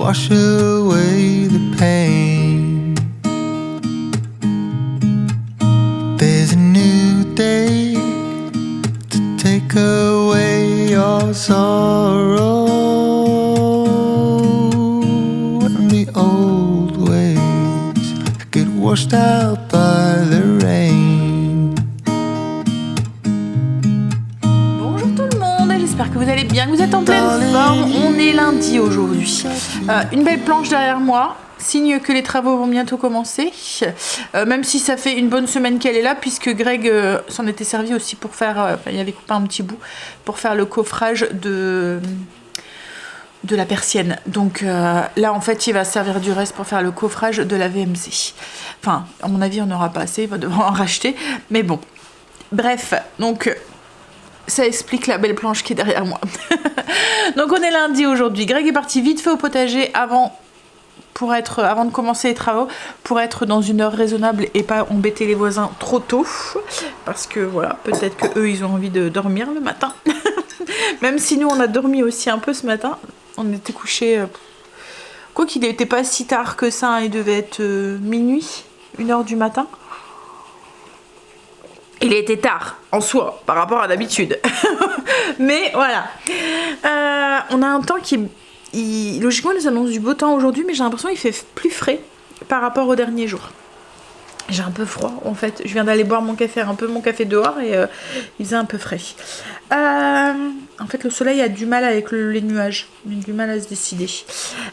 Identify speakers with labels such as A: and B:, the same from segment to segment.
A: wash away the pain. There's a new day to take away your sorrow, and the old ways get washed out by the rain.
B: Bonjour tout le monde, j'espère que vous allez bien, que vous êtes en pleine forme. On est lundi aujourd'hui. Une belle planche derrière moi, signe que les travaux vont bientôt commencer. Même si ça fait une bonne semaine qu'elle est là, puisque Greg s'en était servi aussi pour faire, il avait coupé un petit bout pour faire le coffrage de la persienne. Donc là en fait il va servir du reste pour faire le coffrage de la VMC. Enfin à mon avis on n'aura pas assez, il va devoir en racheter, mais bon. Bref, donc ça explique la belle planche qui est derrière moi. Donc on est lundi aujourd'hui. Greg est parti vite fait au potager avant de commencer les travaux, pour être dans une heure raisonnable et pas embêter les voisins trop tôt, parce que voilà, peut-être que eux ils ont envie de dormir le matin. Même si nous on a dormi aussi un peu ce matin, on était couchés, quoi qu'il n'était pas si tard que ça, il devait être minuit, 1h du matin. Il était tard en soi par rapport à d'habitude. Mais voilà, on a un temps qui logiquement nous annonce du beau temps aujourd'hui, mais j'ai l'impression qu'il fait plus frais par rapport aux derniers jours. J'ai un peu froid en fait, je viens d'aller boire mon café dehors et il faisait un peu frais. En fait le soleil a du mal avec les nuages, il a du mal à se décider.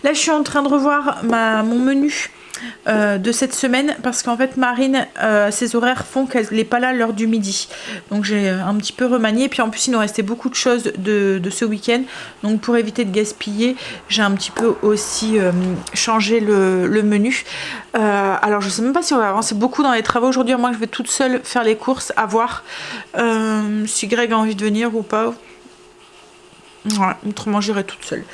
B: Là je suis en train de revoir mon menu de cette semaine, parce qu'en fait Marine, ses horaires font qu'elle n'est pas là l'heure du midi, donc j'ai un petit peu remanié, puis en plus il nous restait beaucoup de choses de ce week-end, donc pour éviter de gaspiller j'ai un petit peu aussi changé le menu. Alors je sais même pas si on va avancer beaucoup dans les travaux aujourd'hui, moi je vais toute seule faire les courses, à voir si Greg a envie de venir ou pas. Ouais, autrement j'irai toute seule.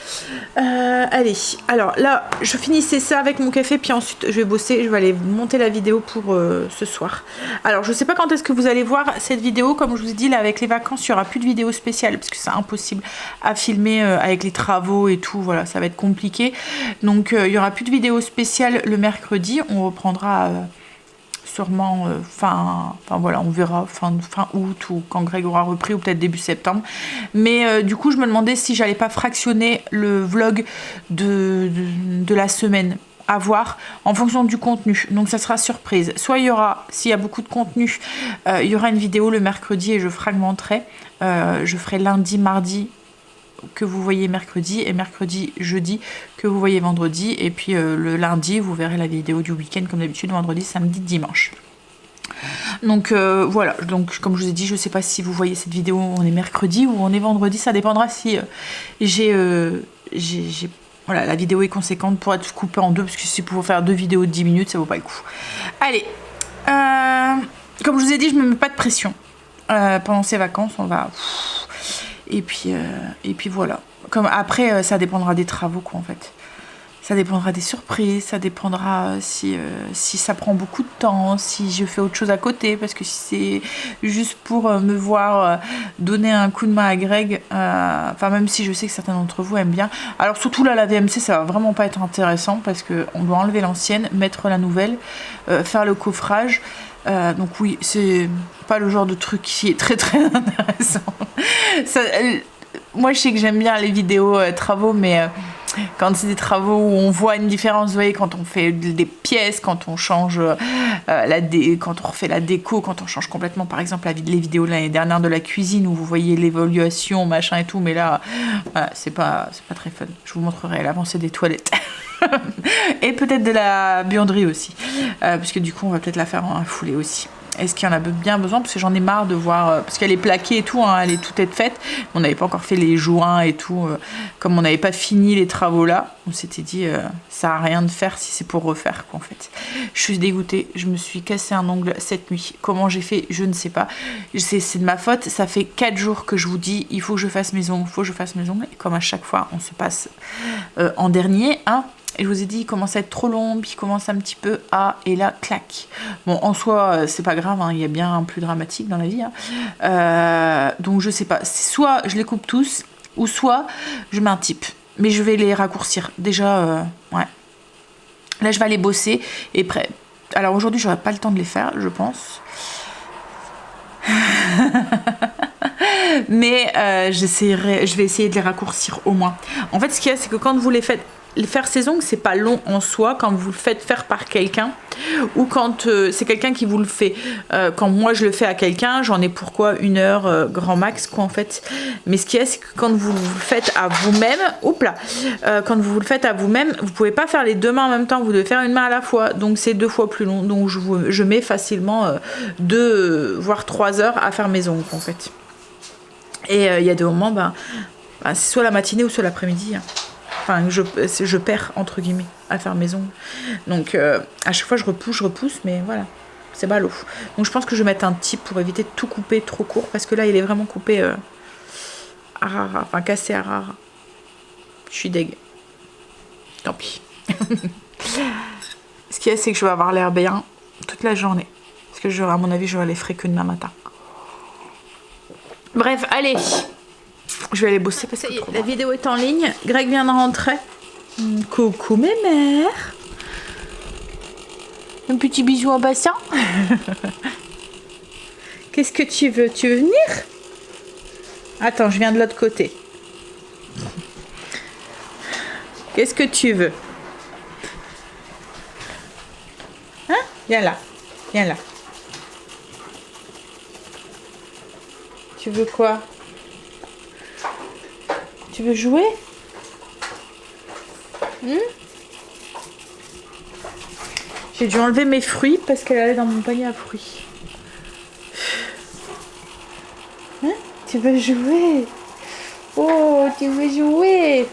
B: Allez, alors là je finissais ça avec mon café, puis ensuite je vais bosser, je vais aller monter la vidéo pour ce soir. Alors je sais pas quand est-ce que vous allez voir cette vidéo, comme je vous ai dit là avec les vacances il n'y aura plus de vidéo spéciale parce que c'est impossible à filmer avec les travaux et tout, voilà ça va être compliqué. Donc il n'y aura plus de vidéo spéciale le mercredi, on reprendra sûrement voilà, on verra fin août ou quand Greg aura repris, ou peut-être début septembre. Mais du coup je me demandais si j'allais pas fractionner le vlog de la semaine, à voir en fonction du contenu, donc ça sera surprise. Soit il y aura, s'il y a beaucoup de contenu, il y aura une vidéo le mercredi et je fragmenterai, je ferai lundi, mardi que vous voyez mercredi, et mercredi, jeudi que vous voyez vendredi, et puis le lundi vous verrez la vidéo du week-end comme d'habitude, vendredi, samedi, dimanche. Donc voilà, donc comme je vous ai dit, je sais pas si vous voyez cette vidéo on est mercredi ou on est vendredi, ça dépendra si voilà, la vidéo est conséquente pour être coupée en deux, parce que si pour faire 2 vidéos de 10 minutes ça vaut pas le coup. Allez, comme je vous ai dit, je me mets pas de pression pendant ces vacances, on va et puis voilà. Comme après ça dépendra des travaux quoi en fait. Ça dépendra des surprises, ça dépendra si ça prend beaucoup de temps, si je fais autre chose à côté, parce que si c'est juste pour me voir donner un coup de main à Greg, enfin même si je sais que certains d'entre vous aiment bien. Alors surtout là la VMC ça va vraiment pas être intéressant, parce qu'on doit enlever l'ancienne, mettre la nouvelle, faire le coffrage. Donc oui, c'est pas le genre de truc qui est très très intéressant. Moi je sais que j'aime bien les vidéos travaux, mais quand c'est des travaux où on voit une différence, vous voyez, quand on fait des pièces, quand on change quand on refait la déco, quand on change complètement, par exemple les vidéos de l'année dernière de la cuisine où vous voyez l'évolution, machin et tout, mais là voilà, c'est pas très fun. Je vous montrerai l'avancée des toilettes. Et peut-être de la buanderie aussi, puisque du coup on va peut-être la faire en foulée aussi. Est-ce qu'il y en a bien besoin, parce que j'en ai marre de voir, parce qu'elle est plaquée et tout, hein, elle est toute faite, on n'avait pas encore fait les joints et tout, comme on n'avait pas fini les travaux là, on s'était dit ça a rien de faire si c'est pour refaire quoi en fait. Je suis dégoûtée, je me suis cassé un ongle cette nuit, comment j'ai fait je ne sais pas, c'est de ma faute, ça fait 4 jours que je vous dis il faut que je fasse mes ongles, et comme à chaque fois on se passe en dernier, hein. Et je vous ai dit, il commence à être trop long, puis il commence un petit peu à... Et là, clac. Bon, en soi, c'est pas grave, hein, il y a bien plus dramatique dans la vie. Hein. Donc, je sais pas. Soit je les coupe tous, ou soit je mets un type. Mais je vais les raccourcir. Déjà, ouais. Là, je vais aller bosser. Et prêt. Alors aujourd'hui, j'aurai pas le temps de les faire, je pense. Mais je vais essayer de les raccourcir au moins. En fait, ce qu'il y a, c'est que quand vous les faites faire ces ongles, c'est pas long en soi quand vous le faites faire par quelqu'un ou quand c'est quelqu'un qui vous le fait. Quand moi je le fais à quelqu'un, j'en ai pour quoi 1 heure grand max quoi en fait. Mais ce qu'il y a, c'est que quand vous le faites à vous-même, quand vous le faites à vous-même, vous pouvez pas faire les 2 mains en même temps, vous devez faire une main à la fois, donc c'est 2 fois plus long. Donc je mets facilement 2 voire 3 heures à faire mes ongles en fait. Et il y a des moments, c'est soit la matinée ou soit l'après-midi. Hein. Enfin, je perds, entre guillemets, à faire mes ongles. Donc, à chaque fois, je repousse, mais voilà, c'est ballot. Donc, je pense que je vais mettre un tip pour éviter de tout couper trop court, parce que là, il est vraiment coupé à rara, enfin, cassé à rara. Je suis deg. Tant pis. Ce qu'il y a, c'est que je vais avoir l'air bien toute la journée. Parce que, à mon avis, je vais aller frais que demain matin. Bref, allez. Je vais aller bosser parce que la vidéo est en ligne. Greg vient de rentrer. Coucou mes mères. Un petit bisou en bassin. Qu'est-ce que tu veux? Tu veux venir? Attends, je viens de l'autre côté. Qu'est-ce que tu veux? Hein? Viens là. Viens là. Tu veux quoi? Tu veux jouer? J'ai dû enlever mes fruits parce qu'elle allait dans mon panier à fruits. Hein? Tu veux jouer? Oh, tu veux jouer?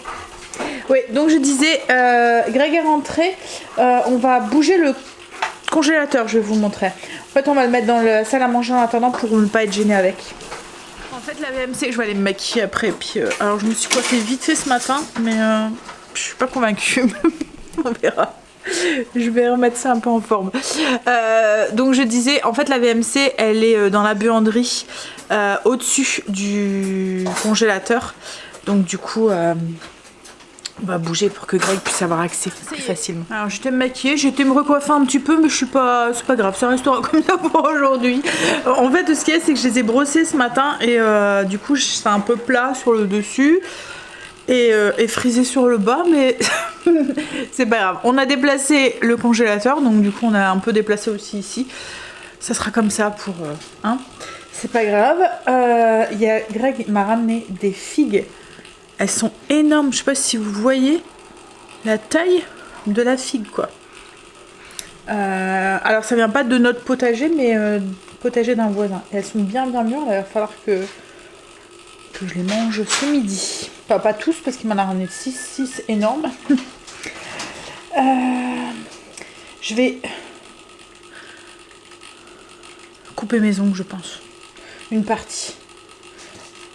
B: Oui, donc je disais, Greg est rentré. On va bouger le congélateur, je vais vous montrer. En fait, on va le mettre dans la salle à manger en attendant pour ne pas être gêné avec. En fait, la VMC, je vais aller me maquiller après. Puis, alors, je me suis coiffée vite fait ce matin, mais je suis pas convaincue. On verra. Je vais remettre ça un peu en forme. Donc, je disais, en fait, la VMC, elle est dans la buanderie, au-dessus du congélateur. Donc, du coup, on va bouger pour que Greg puisse avoir accès plus facilement. Alors, j'étais me maquiller, j'étais me recoiffer un petit peu, mais je suis pas, c'est pas grave, ça restera comme ça pour aujourd'hui. En fait, ce qu'il y a, c'est que je les ai brossés ce matin et du coup, c'est un peu plat sur le dessus et frisé sur le bas, mais c'est pas grave. On a déplacé le congélateur, donc du coup, on a un peu déplacé aussi ici. Ça sera comme ça pour, c'est pas grave. Greg m'a ramené des figues. Elles sont énormes, je sais pas si vous voyez la taille de la figue quoi. Alors ça vient pas de notre potager mais potager d'un voisin. Et elles sont bien mûres, il va falloir que je les mange ce midi. Enfin, pas tous parce qu'il m'en a ramené 6 énormes. Je vais couper mes ongles je pense. Une partie.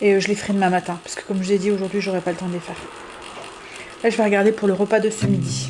B: Et je les ferai demain matin, parce que comme je l'ai dit, aujourd'hui, j'aurai pas le temps de les faire. Là, je vais regarder pour le repas de ce midi.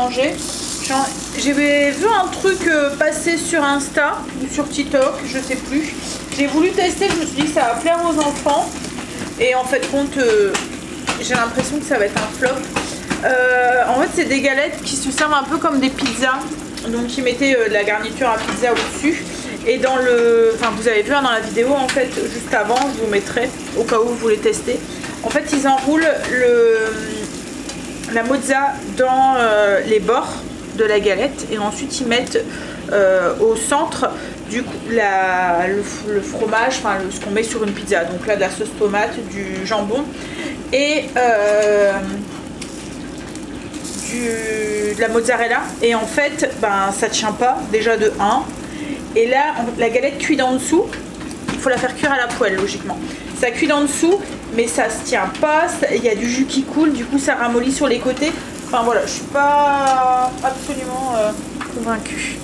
B: manger. J'ai vu un truc passer sur Insta ou sur TikTok, je sais plus. J'ai voulu tester, je me suis dit que ça va plaire aux enfants. Et en fait, j'ai l'impression que ça va être un flop. En fait, c'est des galettes qui se servent un peu comme des pizzas. Donc, ils mettaient de la garniture à pizza au-dessus. Et dans vous avez vu dans la vidéo, en fait, juste avant, je vous mettrai, au cas où vous voulez tester. En fait, ils enroulent la mozza dans les bords de la galette et ensuite ils mettent au centre du coup, le fromage, ce qu'on met sur une pizza. Donc là, de la sauce tomate, du jambon et de la mozzarella. Et en fait, ça tient pas déjà de 1. Et là, la galette cuite en dessous. Il faut la faire cuire à la poêle, logiquement. Ça cuit en dessous, mais ça se tient pas. Il y a du jus qui coule, du coup, ça ramollit sur les côtés. Enfin voilà, je suis pas absolument convaincue.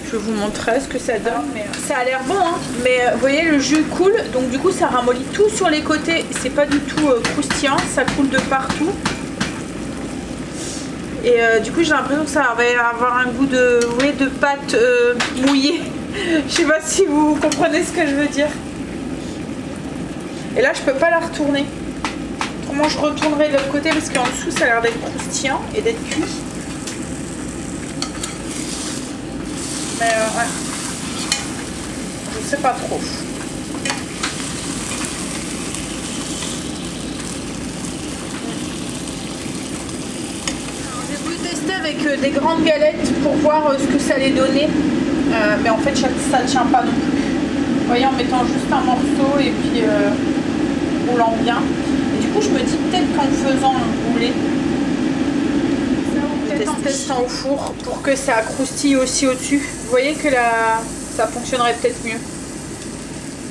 B: Je vais vous montrer ce que ça donne. Mais ça a l'air bon, hein. Mais vous voyez, le jus coule, donc du coup, ça ramollit tout sur les côtés. C'est pas du tout croustillant, ça coule de partout. Et du coup, j'ai l'impression que ça va avoir un goût de pâte mouillée. Je sais pas si vous comprenez ce que je veux dire. Et là, je peux pas la retourner. Autrement, je retournerai de l'autre côté parce qu'en dessous, ça a l'air d'être croustillant et d'être cuit. Mais ouais. Je sais pas trop. J'ai voulu tester avec des grandes galettes pour voir ce que ça allait donner. Mais en fait, ça ne tient pas non plus. Vous voyez, en mettant juste un morceau et puis roulant bien. Et du coup, je me dis peut-être qu'en faisant rouler, peut-être en testant au four pour que ça croustille aussi au-dessus. Vous voyez que là, ça fonctionnerait peut-être mieux.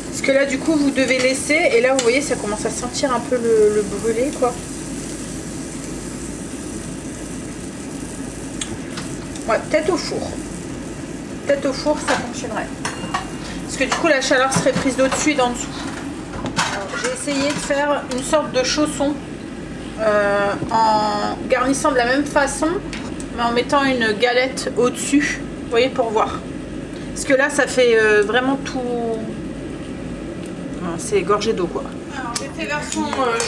B: Parce que là, du coup, vous devez laisser. Et là, vous voyez, ça commence à sentir un peu le brûlé, quoi. Ouais, peut-être au four. Peut-être au four, ça fonctionnerait. Parce que du coup, la chaleur serait prise d'au-dessus et d'en dessous. J'ai essayé de faire une sorte de chausson en garnissant de la même façon, mais en mettant une galette au-dessus. Vous voyez, pour voir. Parce que là, ça fait vraiment tout... C'est gorgé d'eau, quoi. Alors, j'ai fait version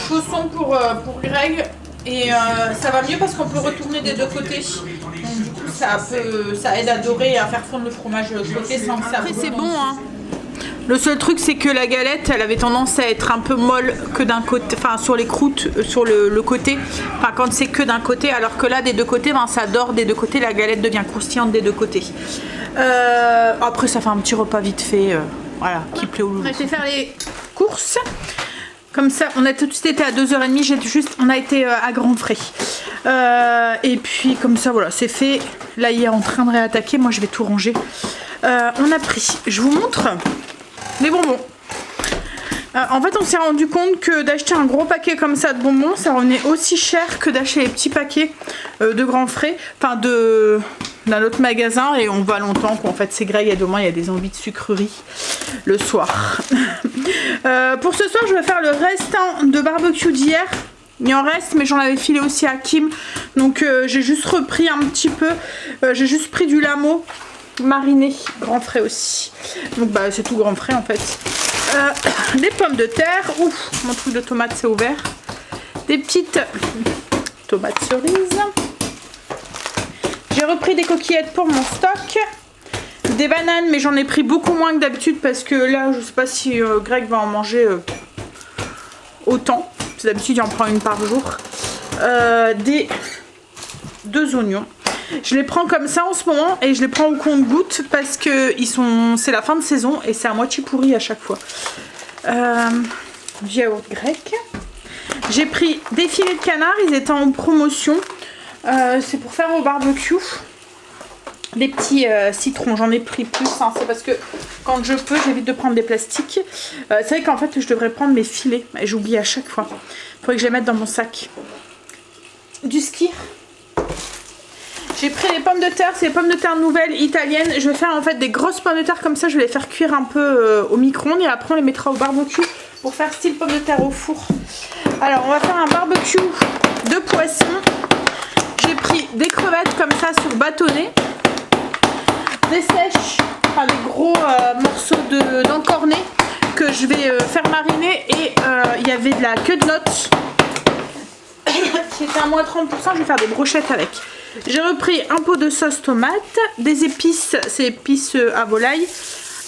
B: chausson pour Greg. Et ça va mieux parce qu'on peut retourner des deux côtés. Donc, du coup, ça aide à dorer et à faire fondre le fromage de l'autre côté sans que ça... Après, c'est bon, hein. Le seul truc, c'est que la galette, elle avait tendance à être un peu molle que d'un côté, enfin sur les croûtes, sur le côté, enfin quand c'est que d'un côté, alors que là, des deux côtés, ça dort des deux côtés, la galette devient croustillante des deux côtés. Après, ça fait un petit repas vite fait, voilà, qui plaît au loulou. Je vais faire les courses. Comme ça, on a tout de suite été à 2h30, on a été à Grand Frais. Et puis comme ça, voilà, c'est fait. Là, il est en train de réattaquer, moi je vais tout ranger. On a pris, je vous montre les bonbons. En fait, on s'est rendu compte que d'acheter un gros paquet comme ça de bonbons, ça revenait aussi cher que d'acheter les petits paquets de Grand Frais, enfin d'un autre magasin, et on va longtemps qu'en fait c'est Greg et demain il y a des envies de sucreries le soir. Pour ce soir, je vais faire le restant de barbecue d'hier. Il en reste, mais j'en avais filé aussi à Kim, donc j'ai juste repris un petit peu. J'ai juste pris du lamo mariné, Grand Frais aussi. Donc c'est tout Grand Frais en fait. Des pommes de terre. Ouf, mon truc de tomate c'est ouvert. Des petites tomates cerises. J'ai repris des coquillettes pour mon stock. Des bananes, mais j'en ai pris beaucoup moins que d'habitude parce que là, je sais pas si Greg va en manger autant. D'habitude, il en prend une par jour. Des 2 oignons. Je les prends comme ça en ce moment et je les prends au compte-gouttes parce que c'est la fin de saison et c'est à moitié pourri à chaque fois. Yaourt grec. J'ai pris des filets de canard, ils étaient en promotion. C'est pour faire au barbecue. Des petits citrons, j'en ai pris plus, hein. C'est parce que quand je peux, j'évite de prendre des plastiques. C'est vrai qu'en fait, je devrais prendre mes filets, et j'oublie à chaque fois. Il faudrait que je les mette dans mon sac. Du skyr. J'ai pris les pommes de terre, c'est les pommes de terre nouvelles italiennes. Je vais faire en fait des grosses pommes de terre comme ça, je vais les faire cuire un peu au micro-ondes et après on les mettra au barbecue pour faire style pommes de terre au four. Alors, on va faire un barbecue de poisson. J'ai pris des crevettes comme ça sur bâtonnet, des sèches, enfin des gros morceaux d'encornet que je vais faire mariner, et il y avait de la queue de notes qui était à moins 30%, je vais faire des brochettes avec. J'ai repris un pot de sauce tomate, des épices, c'est épices à volaille,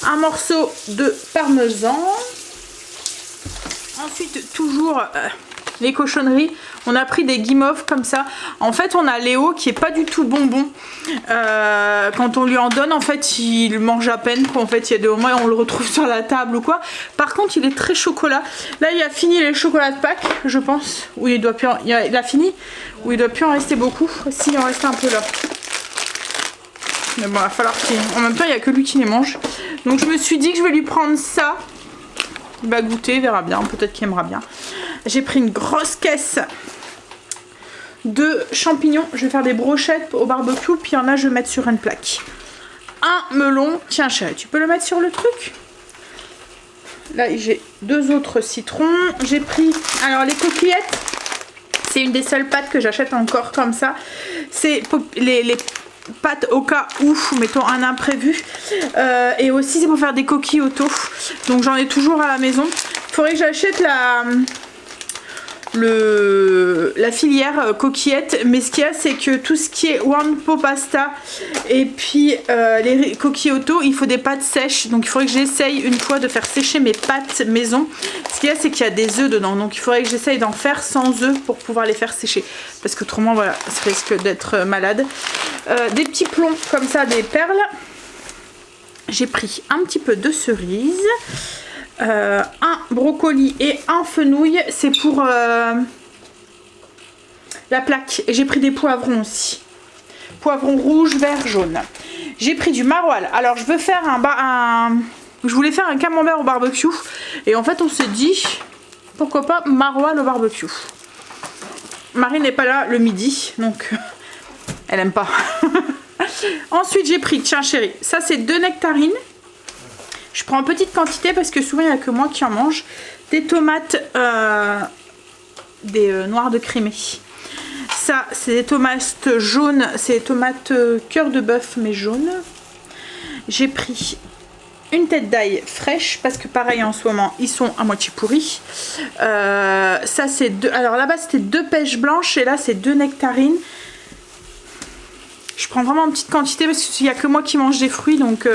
B: un morceau de parmesan. Ensuite, toujours les cochonneries. On a pris des guimauves comme ça. En fait, on a Léo qui est pas du tout bonbon. Quand on lui en donne, en fait, il mange à peine. En fait, il y a des moments où on le retrouve sur la table ou quoi. Par contre, il est très chocolat. Là, il a fini les chocolats de Pâques, je pense. Où il doit plus en... il a fini. Où il doit plus en rester beaucoup. Si, il en reste un peu là. Mais bon, il va falloir qu'il... En même temps, il n'y a que lui qui les mange. Donc, je me suis dit que je vais lui prendre ça. Il va goûter, il verra bien. Peut-être qu'il aimera bien. J'ai pris une grosse caisse de champignons. Je vais faire des brochettes au barbecue. Puis il y en a, je vais mettre sur une plaque. Un melon. Tiens, chérie, tu peux le mettre sur le truc? Là, j'ai 2 autres citrons. J'ai pris... Alors, les coquillettes. C'est une des seules pâtes que j'achète encore comme ça. C'est les pâtes au cas où, mettons un imprévu. Et aussi, c'est pour faire des coquilles auto. Donc, j'en ai toujours à la maison. Il faudrait que j'achète la filière coquillette, mais ce qu'il y a, c'est que tout ce qui est one pot pasta et puis les coquilles auto, il faut des pâtes sèches. Donc il faudrait que j'essaye une fois de faire sécher mes pâtes maison. Ce qu'il y a, c'est qu'il y a des œufs dedans, donc il faudrait que j'essaye d'en faire sans œufs pour pouvoir les faire sécher, parce que autrement voilà, ça risque d'être malade. Des petits plombs comme ça, des perles. J'ai pris un petit peu de cerise. Un brocoli et un fenouil, c'est pour la plaque. Et j'ai pris des poivrons aussi, poivrons rouge, vert, jaune. J'ai pris du maroilles. Alors je veux faire je voulais faire un camembert au barbecue, et en fait on s'est dit pourquoi pas maroilles au barbecue. Marie n'est pas là le midi, donc elle aime pas. Ensuite j'ai pris, tiens chérie, ça c'est 2 nectarines. Je prends en petite quantité parce que souvent il n'y a que moi qui en mange. Des tomates, des noires de Crimée. Ça, c'est des tomates jaunes, c'est des tomates cœur de bœuf mais jaunes. J'ai pris une tête d'ail fraîche parce que pareil en ce moment ils sont à moitié pourris. Ça c'est 2. Alors là-bas c'était 2 pêches blanches et là c'est 2 nectarines. Je prends vraiment en petite quantité parce qu'il n'y a que moi qui mange des fruits, donc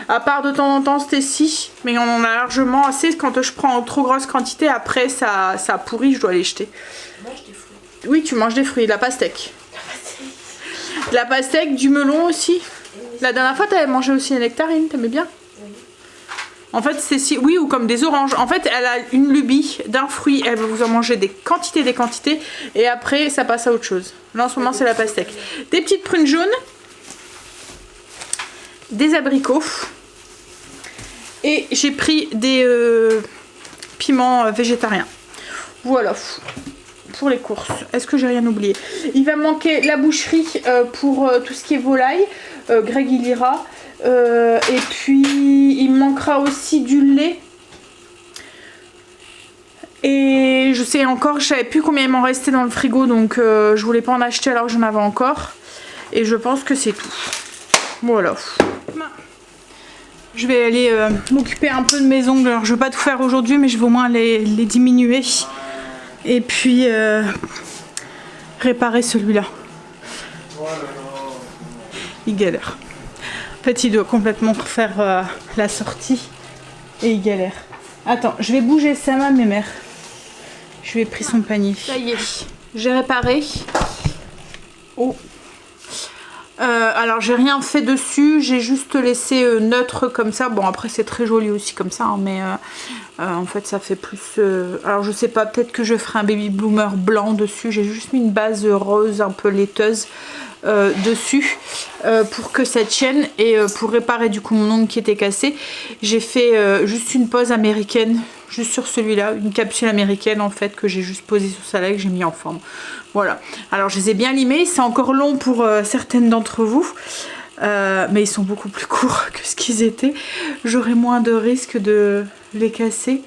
B: à part de temps en temps Stécie, mais on en a largement assez. Quand je prends en trop grosse quantité, après ça pourrit, je dois les jeter.
C: Tu manges des fruits?
B: Oui, tu manges des fruits, la pastèque. La pastèque, du melon aussi. La dernière fois, tu avais mangé aussi les nectarines, t'aimais bien?
C: Oui.
B: En fait, c'est si, oui, ou comme des oranges. En fait, elle a une lubie d'un fruit, elle va vous en manger des quantités, et après, ça passe à autre chose. Là, en ce moment, c'est la pastèque. Des petites prunes jaunes, des abricots, et j'ai pris des piments végétariens. Voilà, pour les courses. Est-ce que j'ai rien oublié? Il va manquer la boucherie pour tout ce qui est volaille. Greg, il ira. Et puis il me manquera aussi du lait, et je sais encore, je savais plus combien il m'en restait dans le frigo, donc je voulais pas en acheter alors que j'en avais encore, et je pense que c'est tout. Voilà, je vais aller m'occuper un peu de mes ongles. Alors, je vais pas tout faire aujourd'hui, mais je vais au moins les diminuer et puis réparer celui-là. Il galère. En fait, il doit complètement refaire la sortie et il galère. Attends, je vais bouger sa main, mes mères. Je lui ai pris son panier. Ça y est, j'ai réparé. Oh. Alors, j'ai rien fait dessus, j'ai juste laissé neutre comme ça. Bon, après, c'est très joli aussi comme ça, hein, mais en fait, ça fait plus. Alors, je sais pas, peut-être que je ferai un baby bloomer blanc dessus. J'ai juste mis une base rose un peu laiteuse dessus pour que ça tienne, et pour réparer du coup mon ongle qui était cassé, j'ai fait juste une pose américaine, juste sur celui-là, une capsule américaine en fait que j'ai juste posée sur ça là et que j'ai mis en forme. Voilà, alors je les ai bien limés, c'est encore long pour certaines d'entre vous, mais ils sont beaucoup plus courts que ce qu'ils étaient. J'aurai moins de risque de les casser,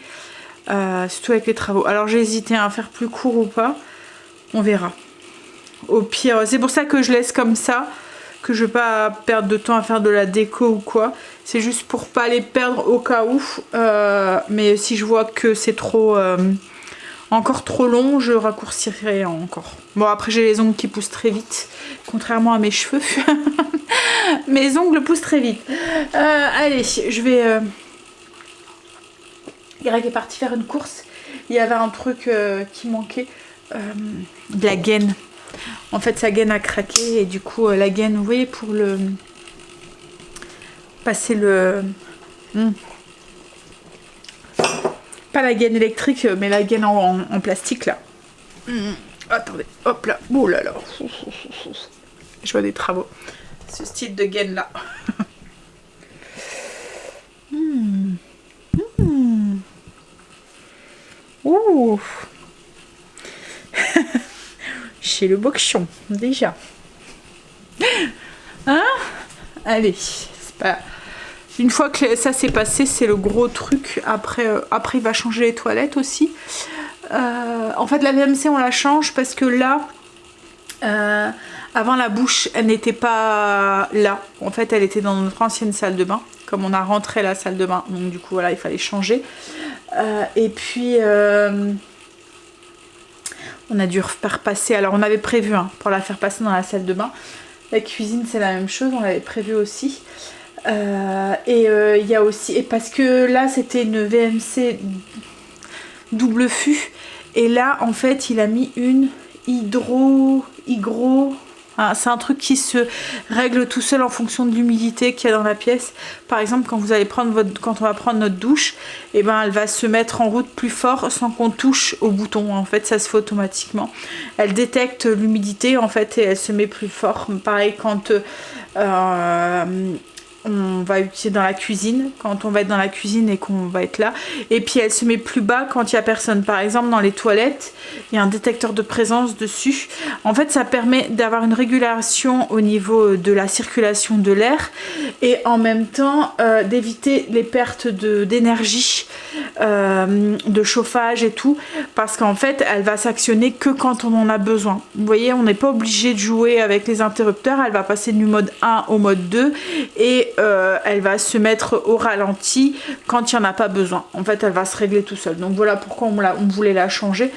B: surtout avec les travaux. Alors j'ai hésité à faire plus court ou pas, on verra. Au pire, c'est pour ça que je laisse comme ça, que je ne vais pas perdre de temps à faire de la déco ou quoi. C'est juste pour pas les perdre au cas où. Mais si je vois que c'est trop... encore trop long, je raccourcirai encore. Bon, après j'ai les ongles qui poussent très vite, contrairement à mes cheveux. Mes ongles poussent très vite. Allez, je vais... Greg est parti faire une course. Il y avait un truc qui manquait. De la gaine. En fait, sa gaine a craqué et du coup, la gaine, vous voyez, pour le... passer le... Pas la gaine électrique, mais la gaine en plastique, là. Attendez, hop là. Oh là là. Je vois des travaux. Ce style de gaine, là. Ouh. Chez le boxion, déjà. Hein? Allez, c'est pas... Une fois que ça s'est passé, c'est le gros truc. Après, il va changer les toilettes aussi. En fait, la VMC, on la change parce que là, avant la bouche, elle n'était pas là. En fait, elle était dans notre ancienne salle de bain. Comme on a rentré la salle de bain, donc du coup, voilà, il fallait changer. Et puis... on a dû faire passer, alors on avait prévu pour la faire passer dans la salle de bain. La cuisine c'est la même chose, on l'avait prévu aussi. Il y a aussi, et parce que là c'était une VMC double fût, et là en fait il a mis une hydro. C'est un truc qui se règle tout seul en fonction de l'humidité qu'il y a dans la pièce. Par exemple, quand on va prendre notre douche, et ben elle va se mettre en route plus fort sans qu'on touche au bouton. En fait, ça se fait automatiquement. Elle détecte l'humidité en fait et elle se met plus fort. Pareil quand on va utiliser dans la cuisine, quand on va être dans la cuisine et qu'on va être là. Et puis elle se met plus bas quand il n'y a personne. Par exemple, dans les toilettes, il y a un détecteur de présence dessus. En fait, ça permet d'avoir une régulation au niveau de la circulation de l'air et en même temps d'éviter les pertes d'énergie, de chauffage et tout. Parce qu'en fait, elle va s'actionner que quand on en a besoin. Vous voyez, on n'est pas obligé de jouer avec les interrupteurs. Elle va passer du mode 1 au mode 2 et elle va se mettre au ralenti quand il n'y en a pas besoin. En fait, elle va se régler tout seul. Donc voilà pourquoi on voulait la changer.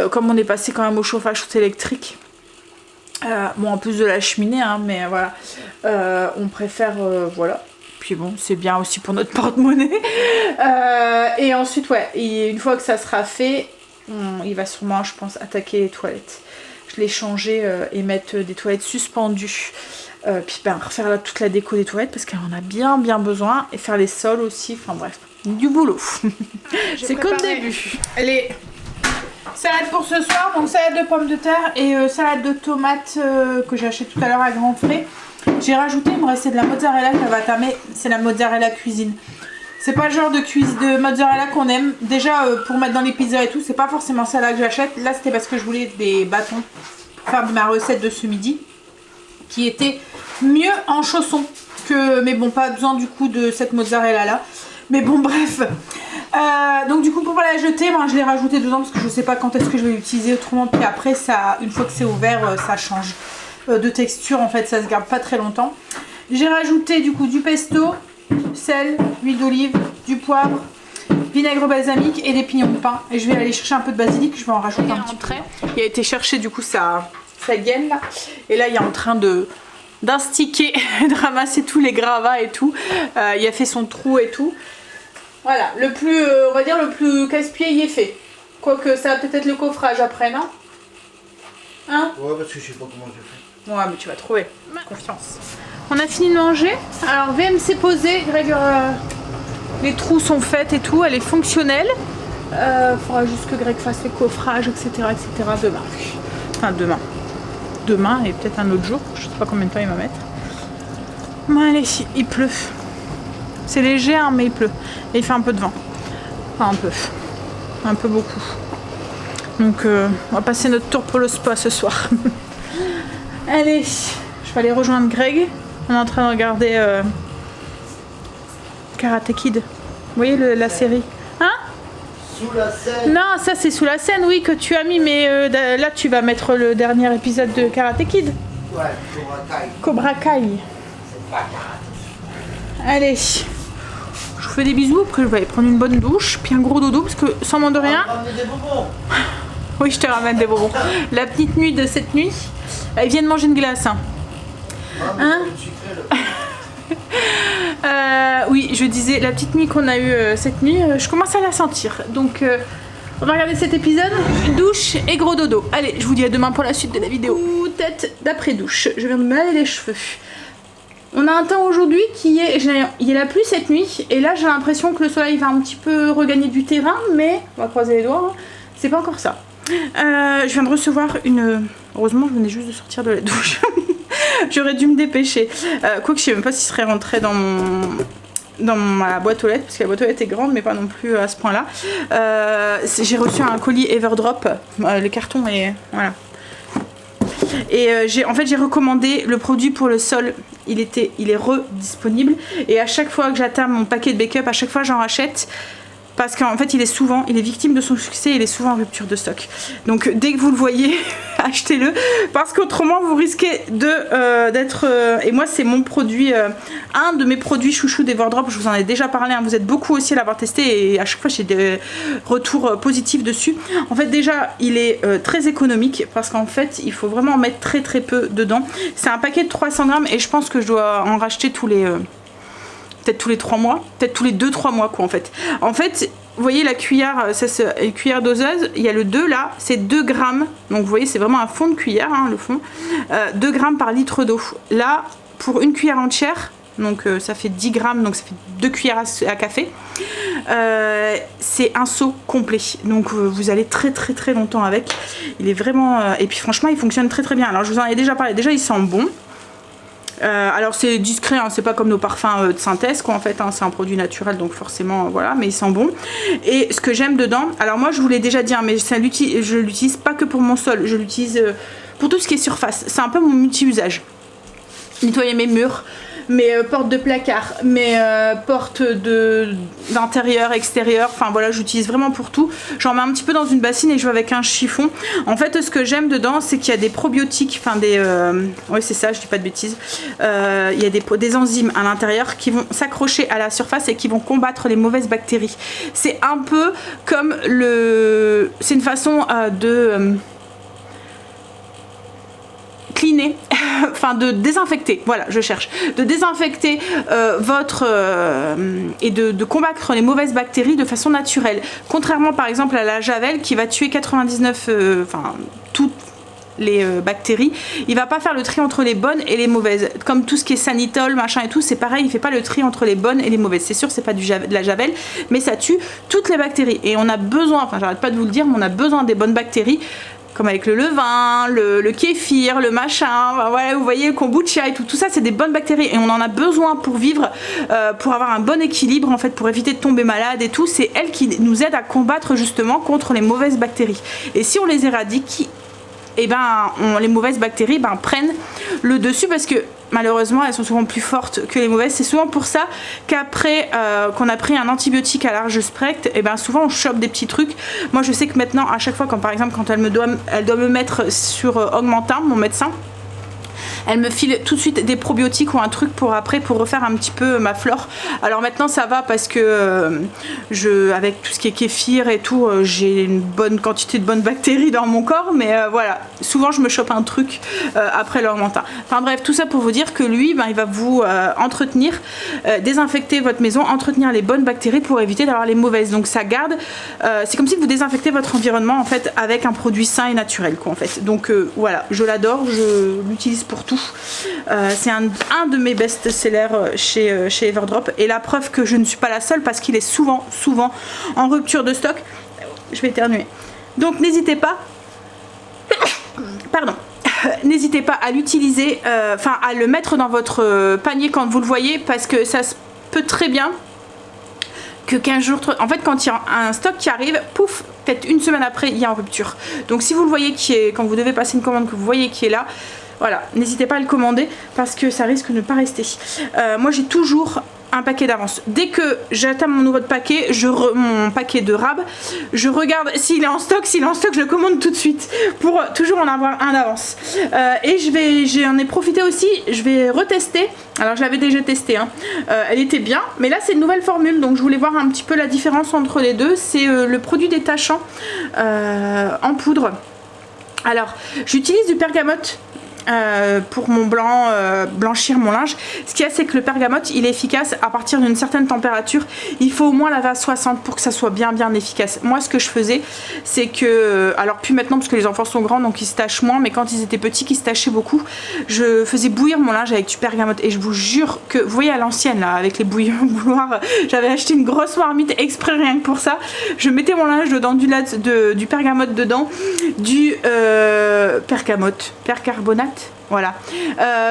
B: Comme on est passé quand même au chauffage électrique, bon en plus de la cheminée, mais voilà, on préfère, voilà. Puis bon, c'est bien aussi pour notre porte-monnaie. Et ensuite, ouais, une fois que ça sera fait, il va sûrement, je pense, attaquer les toilettes. Je l'ai changé et mettre des toilettes suspendues. Puis refaire toute la déco des toilettes parce qu'elle en a bien besoin. Et faire les sols aussi, enfin bref, du boulot. C'est comme début. Les salades pour ce soir, donc salade de pommes de terre et salade de tomates que j'ai acheté tout à l'heure à Grand Frais. J'ai rajouté, il me restait de la mozzarella que va tamer, c'est la mozzarella cuisine. C'est pas le genre de mozzarella qu'on aime. Déjà pour mettre dans les pizzas et tout, c'est pas forcément celle-là que j'achète. Là c'était parce que je voulais des bâtons pour faire ma recette de ce midi, qui était mieux en chaussons que, mais bon, pas besoin du coup de cette mozzarella là, mais bon bref. Donc du coup pour pas la jeter, moi je l'ai rajouté dedans parce que je sais pas quand est-ce que je vais l'utiliser autrement, puis après ça, une fois que c'est ouvert, ça change de texture, en fait ça se garde pas très longtemps. J'ai rajouté du coup du pesto, sel, huile d'olive, du poivre, vinaigre balsamique et des pignons de pain, et je vais aller chercher un peu de basilic, je vais en rajouter un petit peu. Il a été chercher du coup sa gaine là, et là il est en train d'instiquer, de ramasser tous les gravats et tout. Il a fait son trou et tout. Voilà, le plus, on va dire le plus casse-pied il est fait. Quoique ça va peut-être être le coffrage après, non? Hein?
C: Ouais, parce que je sais pas comment je fais.
B: Ouais, mais tu vas trouver, confiance. On a fini de manger. Alors VMC posé, Greg, les trous sont faits et tout, elle est fonctionnelle. Faudra juste que Greg fasse les coffrages, etc. demain. Enfin demain et peut-être un autre jour, je sais pas combien de temps il va mettre. Bon allez, il pleut. C'est léger mais il pleut. Et il fait un peu de vent. Enfin un peu beaucoup. Donc on va passer notre tour pour le spa ce soir. Allez, je vais aller rejoindre Greg. On est en train de regarder Karate Kid. Vous voyez la série? Hein?
C: Sous la scène.
B: Non, ça c'est sous la scène, oui, que tu as mis, mais là tu vas mettre le dernier épisode de Karate Kid.
C: Ouais, Cobra Kai.
B: Cobra Kai.
C: C'est pas Karate.
B: Allez. Je vous fais des bisous, après je vais aller prendre une bonne douche, puis un gros dodo, parce que sans m'en de rien.
C: Ramenez des bonbons.
B: Oui, je te ramène des bonbons. La petite nuit de cette nuit, elle vient de manger une glace. Hein.
C: Hein le sucré,
B: Oui, je disais, la petite nuit qu'on a eue cette nuit, je commence à la sentir. Donc, on va regarder cet épisode. Douche et gros dodo. Allez, je vous dis à demain pour la suite de la vidéo. Tête d'après douche. Je viens de me laver les cheveux. On a un temps aujourd'hui qui est... Il est la pluie cette nuit. Et là, j'ai l'impression que le soleil va un petit peu regagner du terrain. Mais, on va croiser les doigts, hein, c'est pas encore ça. Je viens de recevoir une... Heureusement, je venais juste de sortir de la douche. J'aurais dû me dépêcher. Quoique je sais même pas s'il serait rentré dans ma boîte aux lettres, parce que la boîte aux lettres est grande, mais pas non plus à ce point-là. J'ai reçu un colis Everdrop. Le carton est... Voilà. Et en fait, j'ai recommandé le produit pour le sol. Il est redisponible. Et à chaque fois que j'atteins mon paquet de backup, à chaque fois j'en rachète. Parce qu'en fait, il est victime de son succès, il est souvent en rupture de stock. Donc, dès que vous le voyez, achetez-le. Parce qu'autrement, vous risquez d'être... et moi, c'est mon produit, un de mes produits chouchou d'Everdrop. Je vous en ai déjà parlé. Hein, vous êtes beaucoup aussi à l'avoir testé. Et à chaque fois, j'ai des retours positifs dessus. En fait, déjà, il est très économique. Parce qu'en fait, il faut vraiment en mettre très très peu dedans. C'est un paquet de 300 grammes. Et je pense que je dois en racheter tous les... peut-être tous les 3 mois, peut-être tous les 2-3 mois quoi en fait. En fait, vous voyez la cuillère, c'est une cuillère doseuse, il y a le 2 là, c'est 2 grammes, donc vous voyez c'est vraiment un fond de cuillère, hein, le fond, 2 grammes par litre d'eau. Là, pour une cuillère entière, donc ça fait 10 grammes, donc ça fait 2 cuillères à café, c'est un seau complet, donc vous allez très très très longtemps avec, il est vraiment, et puis franchement il fonctionne très très bien. Alors je vous en ai déjà parlé, déjà il sent bon. Alors c'est discret, hein, c'est pas comme nos parfums de synthèse quoi en fait, hein, c'est un produit naturel donc forcément voilà, mais il sent bon. Et ce que j'aime dedans, alors moi je vous l'ai déjà dit hein, mais je l'utilise pas que pour mon sol, je l'utilise pour tout ce qui est surface, c'est un peu mon multi-usage. Nettoyer mes murs, mes portes de placard, mes portes d'intérieur, extérieur, enfin voilà, j'utilise vraiment pour tout. J'en mets un petit peu dans une bassine et je vais avec un chiffon. En fait, ce que j'aime dedans, c'est qu'il y a des probiotiques, enfin des... oui, c'est ça, je dis pas de bêtises. Il y a des enzymes à l'intérieur qui vont s'accrocher à la surface et qui vont combattre les mauvaises bactéries. C'est un peu comme le... C'est une façon de... cleaner, enfin de désinfecter, voilà je cherche, de désinfecter et de combattre les mauvaises bactéries de façon naturelle, contrairement par exemple à la javel qui va tuer 99, enfin toutes les bactéries, il va pas faire le tri entre les bonnes et les mauvaises, comme tout ce qui est sanitol machin et tout, c'est pareil, il fait pas le tri entre les bonnes et les mauvaises. C'est sûr c'est pas de la javel, mais ça tue toutes les bactéries et on a besoin, enfin j'arrête pas de vous le dire, mais on a besoin des bonnes bactéries, comme avec le levain, le kéfir, le machin, voilà, vous voyez, le kombucha et tout ça, c'est des bonnes bactéries et on en a besoin pour vivre, pour avoir un bon équilibre en fait, pour éviter de tomber malade et tout. C'est elles qui nous aident à combattre justement contre les mauvaises bactéries. Et si on les éradique, et ben les mauvaises bactéries prennent le dessus parce que malheureusement elles sont souvent plus fortes que les mauvaises. C'est souvent pour ça qu'après qu'on a pris un antibiotique à large spectre, et ben souvent on chope des petits trucs. Moi je sais que maintenant à chaque fois quand par exemple quand elle doit me mettre sur Augmentin, mon médecin, elle me file tout de suite des probiotiques ou un truc pour refaire un petit peu ma flore. Alors maintenant ça va parce que avec tout ce qui est kéfir et tout, j'ai une bonne quantité de bonnes bactéries dans mon corps, mais voilà, souvent je me chope un truc après l'Augmentin. Enfin bref, tout ça pour vous dire que lui, il va vous entretenir, désinfecter votre maison, entretenir les bonnes bactéries pour éviter d'avoir les mauvaises. Donc ça garde, c'est comme si vous désinfectez votre environnement en fait avec un produit sain et naturel quoi en fait. Donc voilà, je l'adore, je l'utilise pour tout. C'est un de mes best-sellers chez Everdrop et la preuve que je ne suis pas la seule parce qu'il est souvent en rupture de stock. Je vais éternuer. Donc n'hésitez pas pardon, n'hésitez pas à l'utiliser, à le mettre dans votre panier quand vous le voyez, parce que ça se peut très bien que 15 jours, en fait quand il y a un stock qui arrive, pouf, peut-être une semaine après il y a en rupture. Donc si vous le voyez quand vous devez passer une commande, que vous voyez qui est là, voilà, n'hésitez pas à le commander parce que ça risque de ne pas rester. Moi j'ai toujours un paquet d'avance. Dès que j'atteins mon nouveau paquet, mon paquet de rab, je regarde s'il est en stock. S'il est en stock, je le commande tout de suite pour toujours en avoir un d'avance. Et j'en ai profité aussi, je vais retester. Alors je l'avais déjà testé, hein. Elle était bien, mais là c'est une nouvelle formule, donc je voulais voir un petit peu la différence entre les deux. C'est le produit détachant en poudre. Alors j'utilise du bergamote pour mon blanchir mon linge. Ce qu'il y a, c'est que le bergamote il est efficace à partir d'une certaine température. Il faut au moins laver à 60 pour que ça soit bien efficace. Moi ce que je faisais, c'est que, alors plus maintenant parce que les enfants sont grands donc ils se tachent moins, mais quand ils étaient petits qui se tachaient beaucoup, je faisais bouillir mon linge avec du bergamote. Et je vous jure que, vous voyez à l'ancienne là avec les bouilloires, j'avais acheté une grosse marmite exprès rien que pour ça. Je mettais mon linge dedans, du bergamote dedans, du percarbonate, voilà,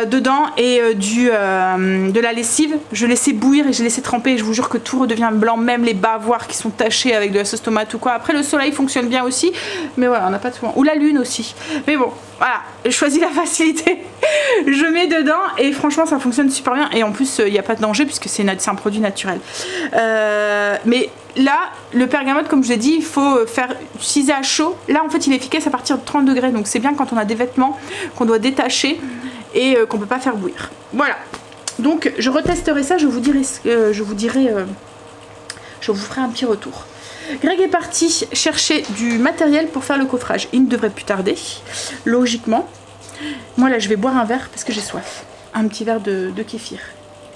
B: dedans, et de la lessive. Je laissais bouillir et je laissais tremper, et je vous jure que tout redevient blanc, même les bavoirs qui sont tachés avec de la sauce tomate ou quoi. Après le soleil fonctionne bien aussi, mais voilà, on n'a pas tout, ou la lune aussi, mais bon voilà, je choisis la facilité. Je mets dedans et franchement ça fonctionne super bien, et en plus il n'y a pas de danger puisque c'est un produit naturel. Mais là le bergamote, comme je l'ai dit, il faut faire utiliser à chaud. Là en fait il est efficace à partir de 30 degrés, donc c'est bien quand on a des vêtements qu'on doit détacher et qu'on peut pas faire bouillir. Voilà, donc je retesterai ça, je vous ferai un petit retour. Greg est parti chercher du matériel pour faire le coffrage. Il ne devrait plus tarder, logiquement. Moi là je vais boire un verre parce que j'ai soif. Un petit verre de kéfir.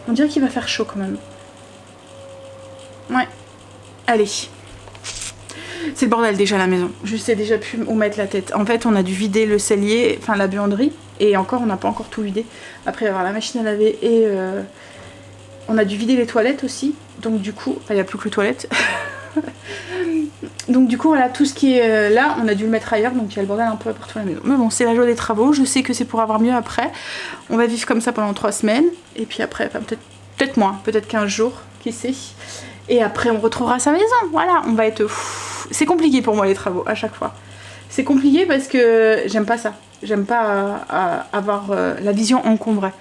B: On dirait qu'il va faire chaud quand même. Ouais. Allez. C'est le bordel déjà à la maison. Je sais déjà plus où mettre la tête. En fait on a dû vider le cellier, enfin la buanderie. Et encore on n'a pas encore tout vidé. Après il va y avoir la machine à laver et on a dû vider les toilettes aussi. Donc du coup, il n'y a plus que les toilettes. Donc du coup voilà, tout ce qui est là on a dû le mettre ailleurs, donc il y a le bordel un peu partout à la maison. Mais bon, c'est la joie des travaux, je sais que c'est pour avoir mieux après. On va vivre comme ça pendant 3 semaines et puis après, enfin, peut-être moins, peut-être 15 jours, qui sait. Et après on retrouvera sa maison, voilà, on va être... C'est compliqué pour moi les travaux à chaque fois. C'est compliqué parce que j'aime pas ça. J'aime pas avoir la vision encombrée.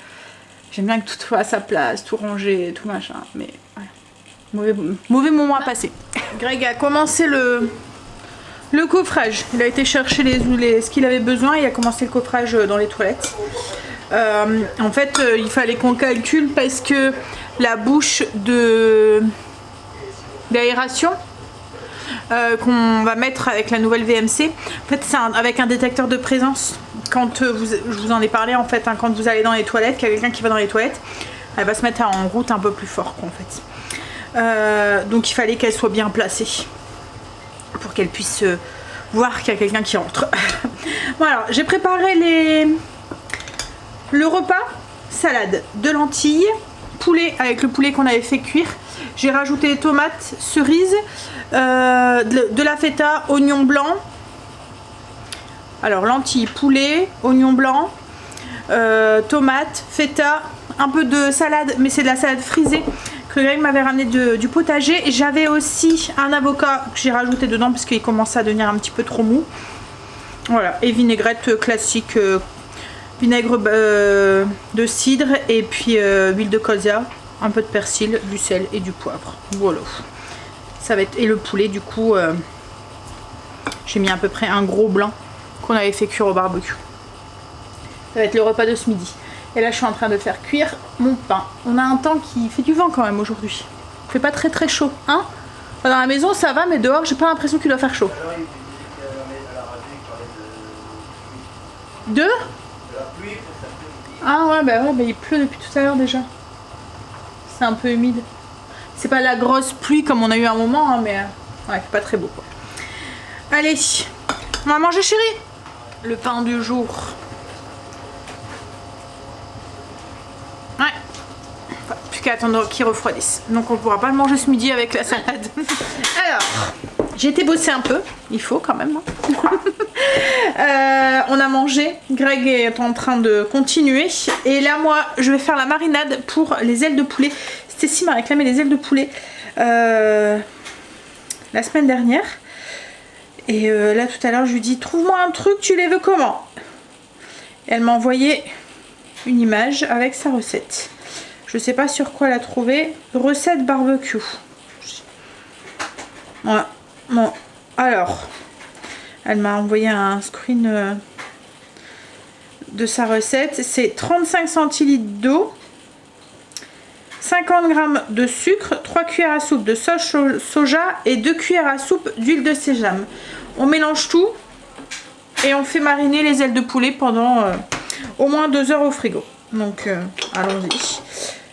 B: J'aime bien que tout soit à sa place, tout rangé, tout machin, mais voilà. Mauvais moment à passer. Greg a commencé le coffrage. Il a été chercher ce qu'il avait besoin et il a commencé le coffrage dans les toilettes. En fait, il fallait qu'on calcule parce que la bouche d'aération qu'on va mettre avec la nouvelle VMC, en fait, c'est avec un détecteur de présence. Quand je vous en ai parlé en fait, hein, quand vous allez dans les toilettes, qu'il y a quelqu'un qui va dans les toilettes, elle va se mettre en route un peu plus fort en fait. Donc il fallait qu'elle soit bien placée pour qu'elle puisse voir qu'il y a quelqu'un qui entre. Voilà, j'ai préparé le repas, salade de lentilles, poulet avec le poulet qu'on avait fait cuire. J'ai rajouté tomates, cerises, de la feta, oignon blanc. Alors lentilles, poulet, oignon blanc, tomates, feta, un peu de salade, mais c'est de la salade frisée que Greg m'avait ramené du potager. J'avais aussi un avocat que j'ai rajouté dedans parce qu'il commençait à devenir un petit peu trop mou. Voilà, et vinaigrette classique, vinaigre de cidre et puis huile de colza, un peu de persil, du sel et du poivre. Voilà. Ça va être, et le poulet du coup, j'ai mis à peu près un gros blanc qu'on avait fait cuire au barbecue. Ça va être le repas de ce midi. Et là je suis en train de faire cuire mon pain. On a un temps qui fait du vent quand même aujourd'hui. Il fait pas très très chaud, hein? Dans la maison ça va, mais dehors j'ai pas l'impression qu'il doit faire chaud. De la pluie. Ah ouais, bah il pleut depuis tout à l'heure déjà. C'est un peu humide. C'est pas la grosse pluie comme on a eu un moment, hein, mais ouais, c'est pas très beau quoi. Allez, on va manger chérie. Le pain du jour. Ouais. Enfin, plus qu'à attendre qu'il refroidisse. Donc on pourra pas le manger ce midi avec la salade. Alors, j'ai été bosser un peu. Il faut quand même. Hein. On a mangé. Greg est en train de continuer. Et là, moi, je vais faire la marinade pour les ailes de poulet. Stécie m'a réclamé les ailes de poulet la semaine dernière. Et là, tout à l'heure, je lui dis, trouve-moi un truc, tu les veux comment? Et elle m'a envoyé une image avec sa recette. Je sais pas sur quoi la trouver. Recette barbecue. Voilà. Bon, alors, elle m'a envoyé un screen de sa recette. C'est 35 centilitres d'eau, 50 g de sucre, 3 cuillères à soupe de sauce soja et 2 cuillères à soupe d'huile de sésame. On mélange tout et on fait mariner les ailes de poulet pendant au moins 2 heures au frigo. Donc allons-y.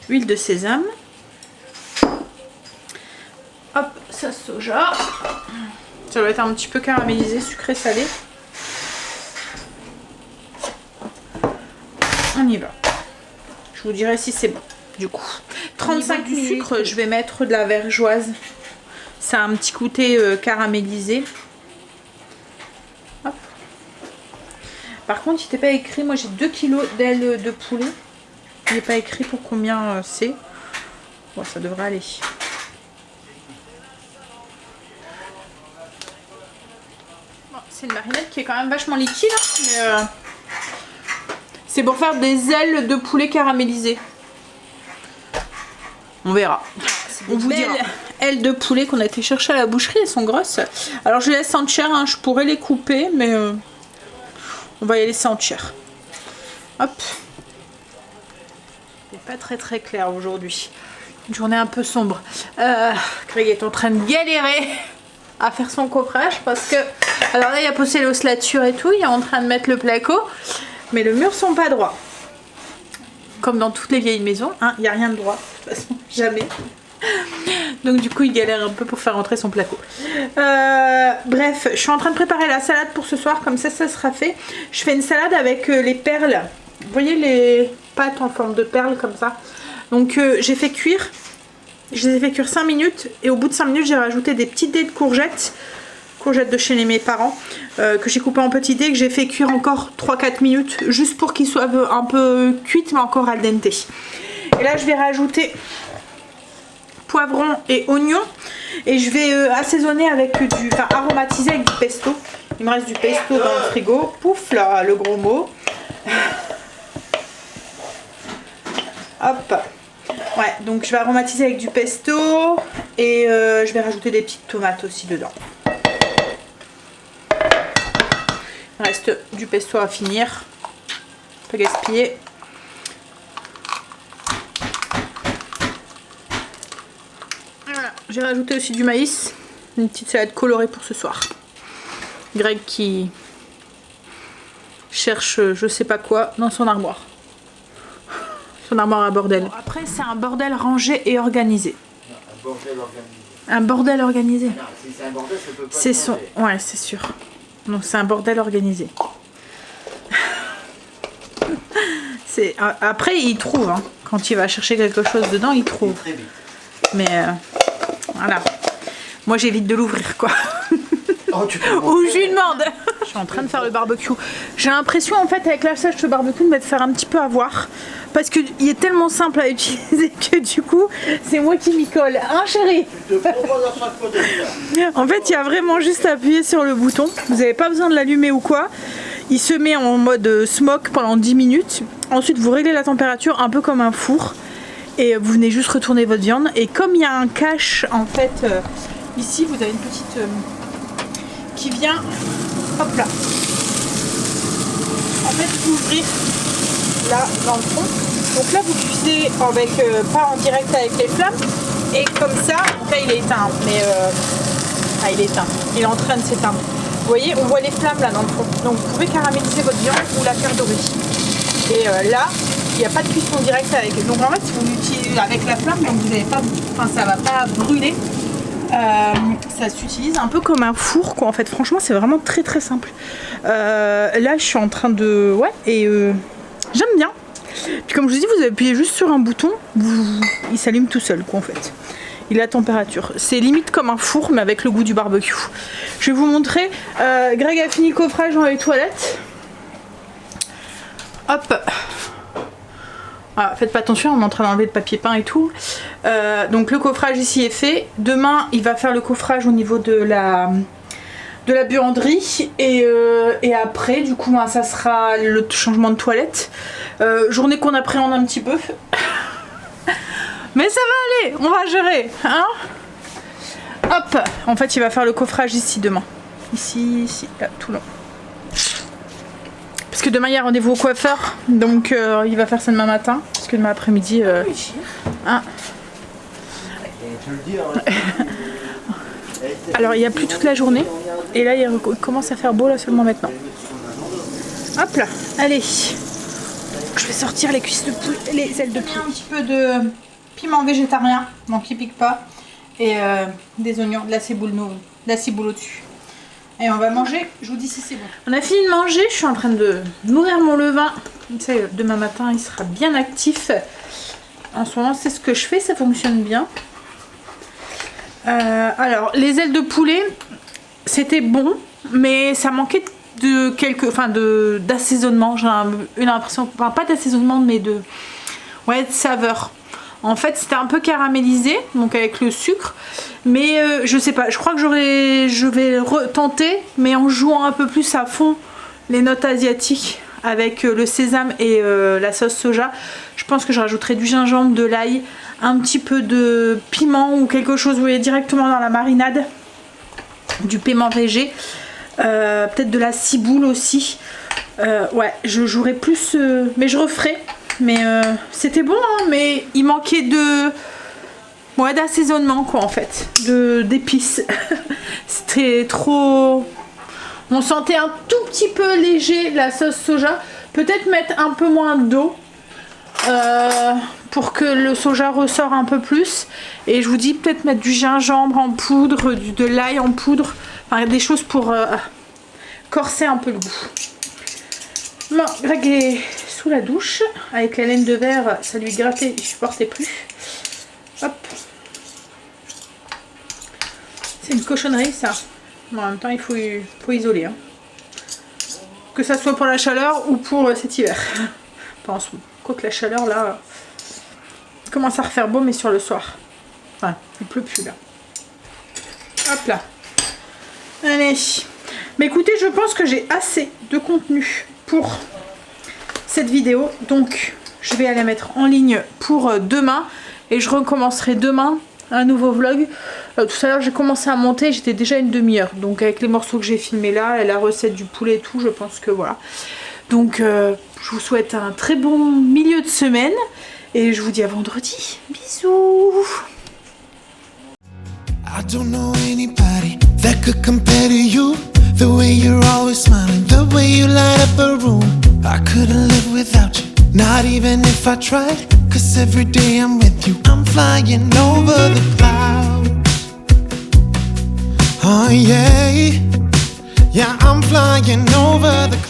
B: Huile de sésame. Hop, sauce soja. Ça doit être un petit peu caramélisé, sucré, salé. On y va. Je vous dirai si c'est bon, du coup. 35 du sucre, je vais mettre de la vergeoise. Ça a un petit côté caramélisé. Hop. Par contre, il n'était pas écrit, moi j'ai 2 kg d'ailes de poulet. Il n'est pas écrit pour combien c'est. Bon, ça devrait aller. Bon, c'est une marinade qui est quand même vachement liquide, hein, mais c'est pour faire des ailes de poulet caramélisées. On verra. On vous dira. Ailes de poulet qu'on a été chercher à la boucherie, elles sont grosses. Alors je les laisse entières, hein. Je pourrais les couper, mais on va les laisser entières. Hop. C'est pas très clair aujourd'hui. Une journée un peu sombre. Greg est en train de galérer à faire son coffrage parce que... Alors là, il a posé l'ossature et tout. Il est en train de mettre le placo. Mais les murs sont pas droits. Comme dans toutes les vieilles maisons. Hein, il n'y a rien de droit. De toute façon, jamais. Donc du coup, il galère un peu pour faire rentrer son placo. Bref, je suis en train de préparer la salade pour ce soir. Comme ça sera fait. Je fais une salade avec les perles. Vous voyez les pâtes en forme de perles comme ça. Donc j'ai fait cuire. Je les ai fait cuire 5 minutes. Et au bout de 5 minutes, j'ai rajouté des petites dés de courgettes. Courgettes de chez mes parents. Que j'ai coupé en petits dés. Que j'ai fait cuire encore 3-4 minutes. Juste pour qu'ils soient un peu cuites mais encore al dente. Et là, je vais rajouter poivron et oignon. Et je vais assaisonner avec du... Enfin, aromatiser avec du pesto. Il me reste du pesto dans le frigo. Pouf, là, le gros mot. Hop. Ouais, donc je vais aromatiser avec du pesto et je vais rajouter des petites tomates aussi dedans. Il reste du pesto à finir. Pas gaspiller. Voilà, j'ai rajouté aussi du maïs. Une petite salade colorée pour ce soir. Greg qui cherche je sais pas quoi dans son armoire. Son armoire à bordel. Bon, après, c'est un bordel rangé et organisé.
C: Non, un bordel organisé.
B: Un bordel organisé.
C: Non, si c'est un bordel, ça peut pas.
B: C'est son. Ouais, c'est sûr. Donc, c'est un bordel organisé. C'est. Après, il trouve. Hein. Quand il va chercher quelque chose dedans, il trouve.
C: Très vite.
B: Mais voilà. Moi, j'évite de l'ouvrir, quoi.
C: Oh, tu peux
B: Ou je lui demande. Je suis en train de faire le barbecue. J'ai l'impression en fait avec la sèche ce barbecue de me faire un petit peu avoir. Parce qu'il est tellement simple à utiliser que du coup c'est moi qui m'y colle. Hein chérie? En fait il y a vraiment juste à appuyer sur le bouton. Vous n'avez pas besoin de l'allumer ou quoi. Il se met en mode smoke pendant 10 minutes. Ensuite vous réglez la température un peu comme un four. Et vous venez juste retourner votre viande. Et comme il y a un cache en fait ici vous avez une petite... qui vient, hop là, en fait ouvrir là dans le fond. Donc là vous cuisez avec pas en direct avec les flammes et comme ça, donc là il est éteint, mais il est éteint, il est en train de s'éteindre. Vous voyez, on voit les flammes là dans le fond. Donc vous pouvez caraméliser votre viande ou la faire dorer. Et là, il n'y a pas de cuisson directe avec. Donc en fait, si vous l'utilisez avec la flamme, donc vous n'avez pas, enfin ça va pas brûler. Ça s'utilise un peu comme un four quoi en fait, franchement c'est vraiment très simple. Là je suis en train de... Ouais et j'aime bien. Puis comme je vous dis vous appuyez juste sur un bouton, il s'allume tout seul quoi en fait. Il a la température. C'est limite comme un four mais avec le goût du barbecue. Je vais vous montrer. Greg a fini le coffrage dans les toilettes. Hop. Ah, faites pas attention, on est en train d'enlever le papier peint et tout. Donc le coffrage ici est fait. Demain, il va faire le coffrage au niveau de la buanderie. Et après, du coup, ça sera le changement de toilette. Journée qu'on appréhende un petit peu. Mais ça va aller, on va gérer, hein. Hop, en fait il va faire le coffrage ici demain. Ici, là, tout long. Parce que demain il y a rendez-vous au coiffeur, donc il va faire ça demain matin. Parce que demain après-midi... hein. Alors il n'y a plus toute la journée. Et là il commence à faire beau là seulement maintenant. Hop là, allez. Je vais sortir les cuisses de poulet, les ailes de poulet. Un petit peu de piment végétarien, donc qui pique pas. Et des oignons, de la ciboule au-dessus. Et on va manger, je vous dis si c'est bon. On a fini de manger, je suis en train de nourrir mon levain. Comme ça, demain matin, il sera bien actif. En ce moment, c'est ce que je fais, ça fonctionne bien. Alors, les ailes de poulet, c'était bon, mais ça manquait de d'assaisonnement. J'ai eu l'impression, enfin pas d'assaisonnement, mais de saveur. En fait, c'était un peu caramélisé, donc avec le sucre. Mais je sais pas, je crois que je vais retenter, mais en jouant un peu plus à fond les notes asiatiques avec le sésame et la sauce soja. Je pense que je rajouterai du gingembre, de l'ail, un petit peu de piment ou quelque chose, vous voyez, directement dans la marinade. Du piment végé, peut-être de la ciboule aussi. Ouais, je jouerai plus, mais je referai. Mais c'était bon, hein, mais il manquait d'assaisonnement quoi en fait, d'épices. C'était trop... On sentait un tout petit peu léger la sauce soja. Peut-être mettre un peu moins d'eau pour que le soja ressort un peu plus. Et je vous dis peut-être mettre du gingembre en poudre, de l'ail en poudre. Enfin, des choses pour corser un peu le goût. Bon, Greg est sous la douche. Avec la laine de verre, ça lui grattait, il supportait plus. Hop. C'est une cochonnerie ça. Bon, en même temps, il faut isoler. Hein. Que ça soit pour la chaleur ou pour cet hiver. Enfin, quoique la chaleur là, il commence à refaire beau, mais sur le soir. Enfin, il pleut plus là. Hop là. Allez. Mais écoutez, je pense que j'ai assez de contenu pour cette vidéo. Donc, je vais la mettre en ligne pour demain. Et je recommencerai demain un nouveau vlog. Tout à l'heure, j'ai commencé à monter. J'étais déjà à une demi-heure. Donc, avec les morceaux que j'ai filmés là, et la recette du poulet et tout, je pense que voilà. Donc, je vous souhaite un très bon milieu de semaine. Et je vous dis à vendredi. Bisous.
A: I don't know anybody that could compare to you. The way you're always smiling, the way you light up a room. I couldn't live without you, not even if I tried. Cause every day I'm with you, I'm flying over the clouds. Oh yeah, yeah, I'm flying over the clouds.